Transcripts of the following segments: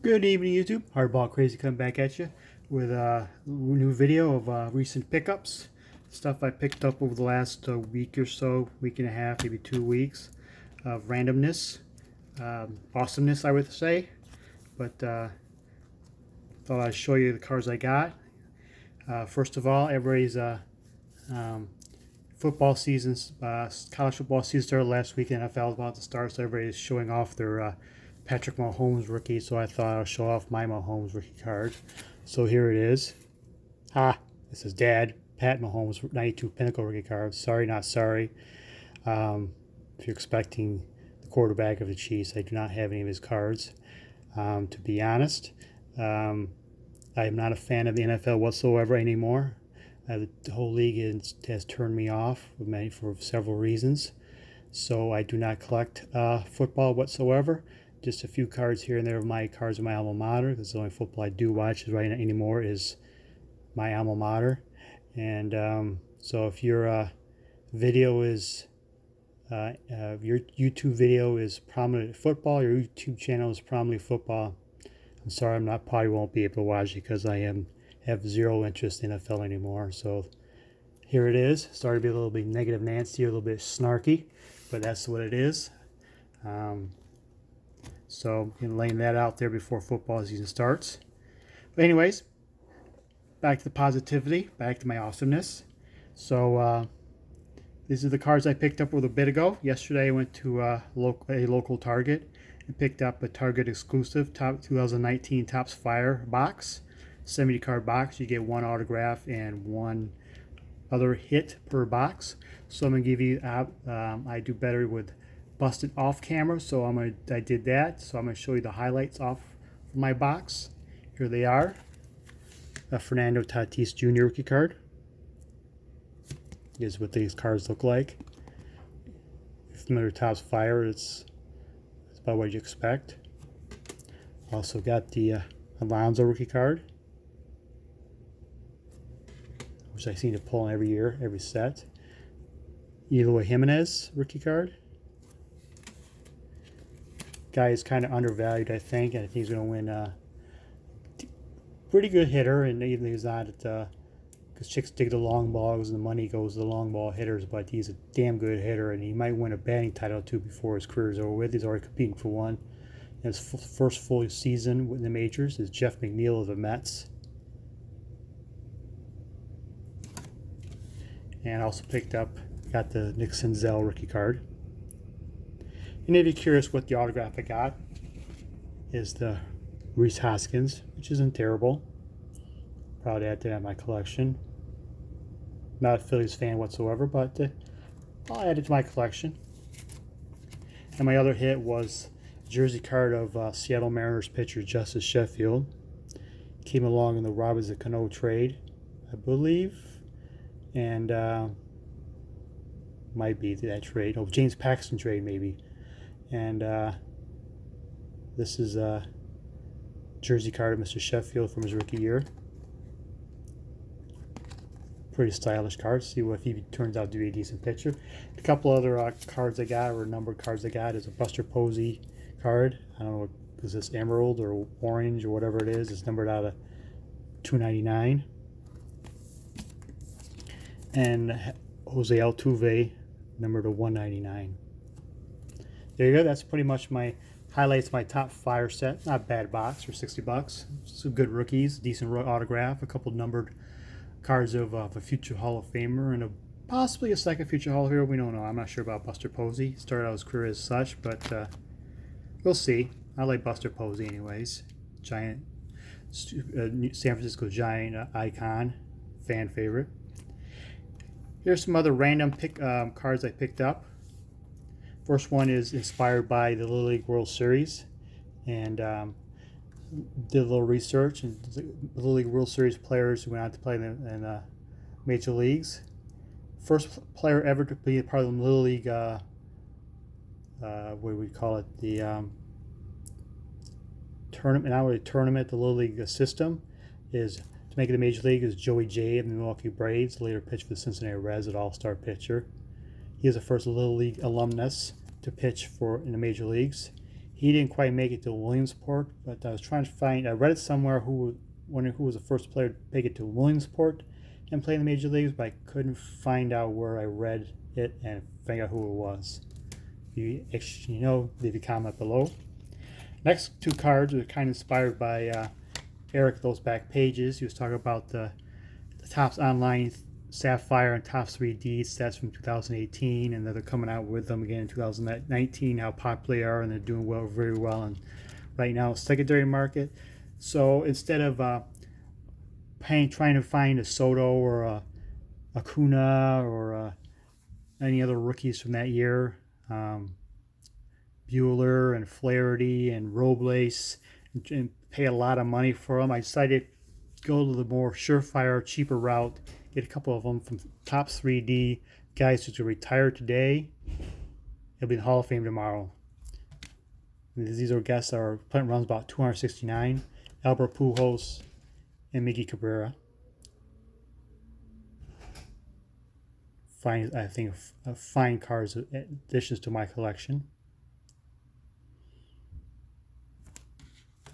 Good evening, YouTube. Hardball Crazy coming back at you with a new video of recent pickups. Stuff I picked up over the last week or so, week and a half, maybe 2 weeks of randomness, awesomeness, I would say. But thought I'd show you the cards I got. First of all, everybody's um, football seasons, college football season started last week. NFL is about to start, so everybody's showing off their Patrick Mahomes rookie. So I thought I'll show off my Mahomes rookie card. So here it is. This is Dad, Pat Mahomes 92 Pinnacle rookie card. Sorry, not sorry. If you're expecting the quarterback of the Chiefs, I do not have any of his cards. To be honest, I am not a fan of the NFL whatsoever anymore. The whole league has turned me off for several reasons. So I do not collect football whatsoever. Just a few cards here and there of my cards of my alma mater. Because the only football I do watch right now anymore is my alma mater. And so if your video is your YouTube video is prominent football, your YouTube channel is prominently football, I'm sorry, probably won't be able to watch it because have zero interest in NFL anymore. So here it is. Started to be a little bit negative Nancy, a little bit snarky, but that's what it is. So laying that out there before football season starts. But anyways, back to the positivity, back to my awesomeness. So these are the cards I picked up a little bit ago. Yesterday I went to a local Target and picked up a Target exclusive top 2019 Topps Fire box. 70 card box. You get one autograph and one other hit per box. So I'm gonna give you I do better with busted off camera, so I did that. So I'm gonna show you the highlights off my box. Here they are. A Fernando Tatis Jr. rookie card. Here's what these cards look like. If you're familiar with Topps Fire, it's about what you expect. Also got the Alonso rookie card, which I seem to pull in every year, every set. Eloy Jimenez rookie card. Guy is kind of undervalued, I think, and I think he's going to win. Pretty good hitter, and even though he's not at because chicks dig the long balls and the money goes to the long ball hitters, but he's a damn good hitter, and he might win a batting title too before his career is over with. He's already competing for one. And his first full season in the majors is Jeff McNeil of the Mets. And I also got the Nick Senzel rookie card. And if you're curious what the autograph I got, is the Reese Hoskins, which isn't terrible. Proud to add that to my collection. Not a Phillies fan whatsoever, but I'll add it to my collection. And my other hit was a jersey card of Seattle Mariners pitcher Justice Sheffield. Came along in the Robinson Cano trade, I believe. And might be that trade. Oh, James Paxton trade maybe. And this is a jersey card of Mr. Sheffield from his rookie year. Pretty stylish card. See if he turns out to be a decent pitcher. A couple other cards I got, or numbered cards I got, is a Buster Posey card. I don't know, is this emerald or orange or whatever it is. It's numbered out of 299. And Jose Altuve, numbered to 199. There you go. That's pretty much my highlights. My top fire set. Not a bad box for $60. Some good rookies, decent autograph, a couple numbered cards of a future Hall of Famer, and possibly a second future Hall of Famer. We don't know. I'm not sure about Buster Posey. Started out his career as such, but we'll see. I like Buster Posey, anyways. Giant, San Francisco Giant icon, fan favorite. Here's some other random cards I picked up. First one is inspired by the Little League World Series, and did a little research, and the Little League World Series players who went on to play in major leagues. First player ever to be a part of the Little League, what do we call it, the tournament, not really tournament, the Little League system, is to make it a major league, is Joey J of the Milwaukee Braves, later pitched for the Cincinnati Reds, an all-star pitcher. He is the first Little League alumnus to pitch in the major leagues. He didn't quite make it to Williamsport, but I was trying to find. I read it somewhere wondering who was the first player to make it to Williamsport and play in the major leagues, but I couldn't find out where I read it and figure out who it was. If you know, leave a comment below. Next two cards are kind of inspired by Eric, those back pages. He was talking about the Topps Online Sapphire and Topps 3D stats from 2018, and that they're coming out with them again in 2019, how popular they are, and they're doing very well. And right now, secondary market. So instead of trying to find a Soto or a Acuna or any other rookies from that year, Bueller and Flaherty and Robles, and pay a lot of money for them, I decided to go to the more surefire, cheaper route, get a couple of them from Topps 3D, guys who retire today. He'll be in the Hall of Fame tomorrow. These are guests that are playing runs about 269. Albert Pujols and Miggy Cabrera. Fine, I think fine cards additions to my collection.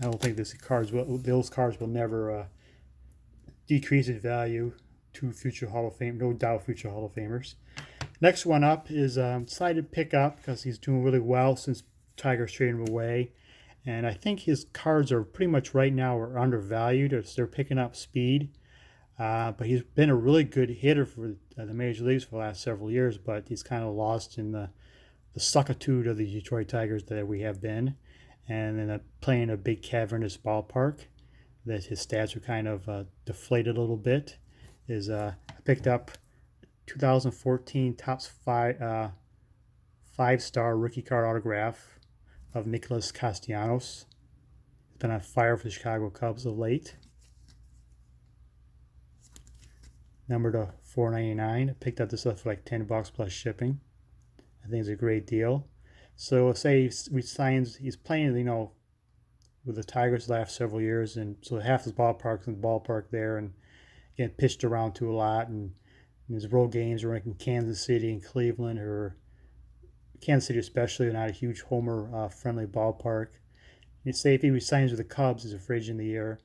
I don't think those cards will never decrease in value to future Hall of Fame, no doubt future Hall of Famers. Next one up is decided to pick up because he's doing really well since Tigers traded him away, and I think his cards are pretty much right now are undervalued, or they're picking up speed. But he's been a really good hitter for the major leagues for the last several years, but he's kind of lost in the suckitude of the Detroit Tigers that we have been, and then playing a big cavernous ballpark, that his stats are kind of deflated a little bit. I picked up 2014 Topps five-star rookie card autograph of Nicholas Castellanos. He's been on fire for the Chicago Cubs of late. Number to $4.99. I picked up this stuff for like $10 plus shipping. I think it's a great deal. So say he's playing, with the Tigers the last several years, and so half his ballpark's in the ballpark there, and getting pitched around to a lot, and his road games are like in Kansas City and Cleveland, or Kansas City especially, not a huge homer friendly ballpark. And say if he resigns with the Cubs as a free agent of the year,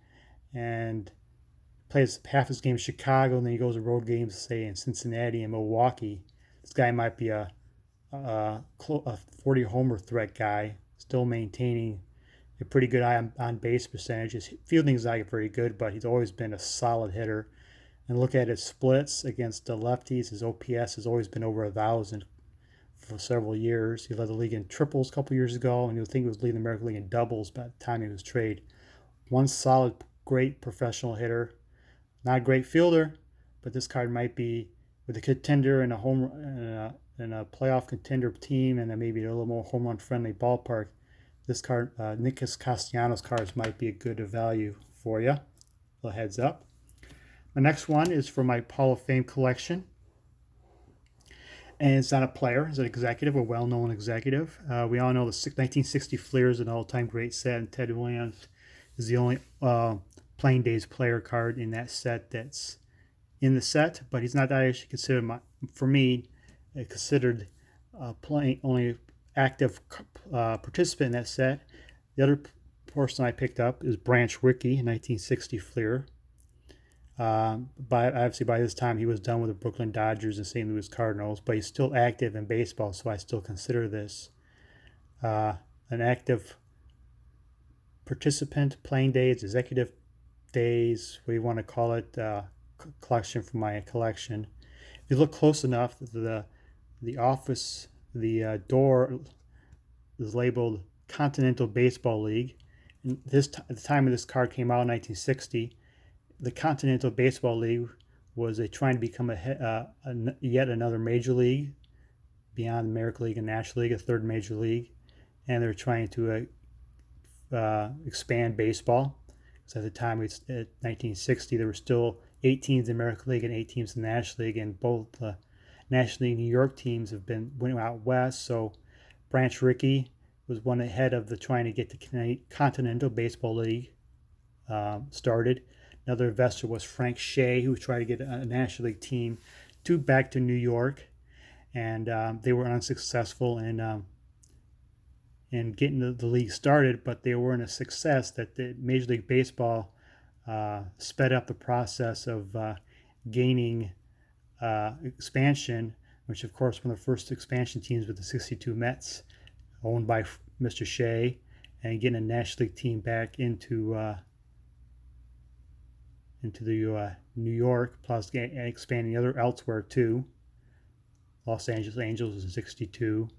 and plays half his games in Chicago, and then he goes to road games, say in Cincinnati and Milwaukee, this guy might be a 40 homer threat guy, still maintaining a pretty good on base percentage. His fielding is not very good, but he's always been a solid hitter. And look at his splits against the lefties. His OPS has always been over 1,000 for several years. He led the league in triples a couple years ago, and you'll think he was leading the American League in doubles by the time he was traded. One solid, great professional hitter. Not a great fielder, but this card might be with a contender and a playoff contender team, and then maybe a little more home run friendly ballpark. This card, Nicholas Castellanos cards, might be a good value for you. A little heads up. My next one is for my Hall of Fame collection, and it's not a player; it's an executive, a well-known executive. We all know the 1960 Fleer is an all-time great set, and Ted Williams is the only Playing Days player card in that set that's in the set, but he's not actually considered considered playing only active participant in that set. The other person I picked up is Branch Rickey, 1960 Fleer. Obviously by this time he was done with the Brooklyn Dodgers and St. Louis Cardinals, but he's still active in baseball, so I still consider this an active participant, Playing Days, executive days, what you want to call it, collection from my collection. If you look close enough, the door is labeled Continental Baseball League. And at the time of this card came out in 1960, the Continental Baseball League was trying to become yet another major league beyond the American League and National League, a third major league, and they're trying to expand baseball. So at the time, at 1960, there were still 8 teams in the American League and 8 teams in the National League, and both the National League New York teams went out west. So Branch Rickey was one ahead of the trying to get the Continental Baseball League started. Another investor was Frank Shea, who was trying to get a National League team back to New York, and they were unsuccessful in in getting the league started, but they weren't a success. That the Major League Baseball sped up the process of gaining expansion, which of course one of the first expansion teams with the 62 Mets, owned by Mr. Shea, and getting a National League team back into the New York, plus expanding elsewhere too. Los Angeles Angels in '62.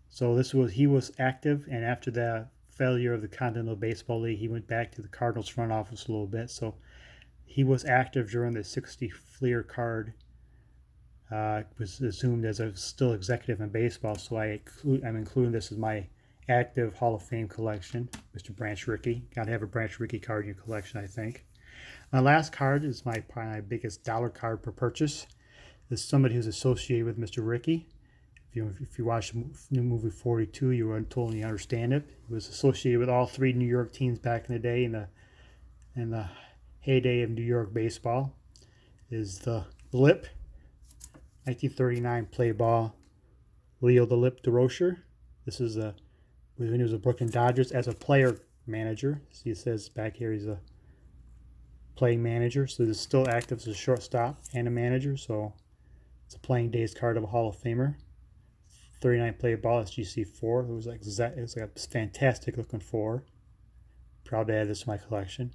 So he was active, and after the failure of the Continental Baseball League, he went back to the Cardinals front office a little bit. So he was active during the '60 Fleer card. Was assumed as a still executive in baseball, so I'm including this as my active Hall of Fame collection. Mr. Branch Rickey. Got to have a Branch Rickey card in your collection, I think. My last card is probably my biggest dollar card per purchase. Is somebody who's associated with Mr. Rickey. If you watch the new movie 42, you won't totally understand it. He was associated with all three New York teams back in the day, in the heyday of New York baseball. Is the Lip, 1939 play ball, Leo the Lip DeRocher. This is when he was with Brooklyn Dodgers as a player manager. See, it says back here he's a playing manager, so he's still active as a shortstop and a manager. So it's a playing days card of a Hall of Famer. 39 play ball, SGC4. It was like a fantastic looking 4. Proud to add this to my collection.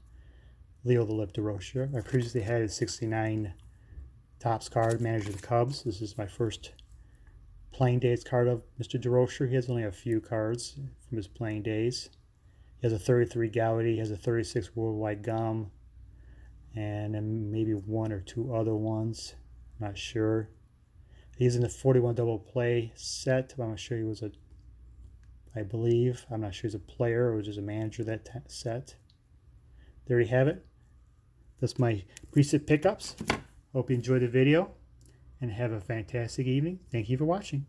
Leo the Lip DeRocher. I previously had a 69 Topps card, manager of the Cubs. This is my first playing days card of Mr. DeRocher. He has only a few cards from his playing days. He has a 33 Gowdy, he has a 36 Worldwide Gum, and then maybe one or two other ones. I'm not sure. He's in the 41 double play set. I'm not sure he was I believe. I'm not sure he's a player or just a manager of that set. There you have it. That's my recent pickups. Hope you enjoyed the video and have a fantastic evening. Thank you for watching.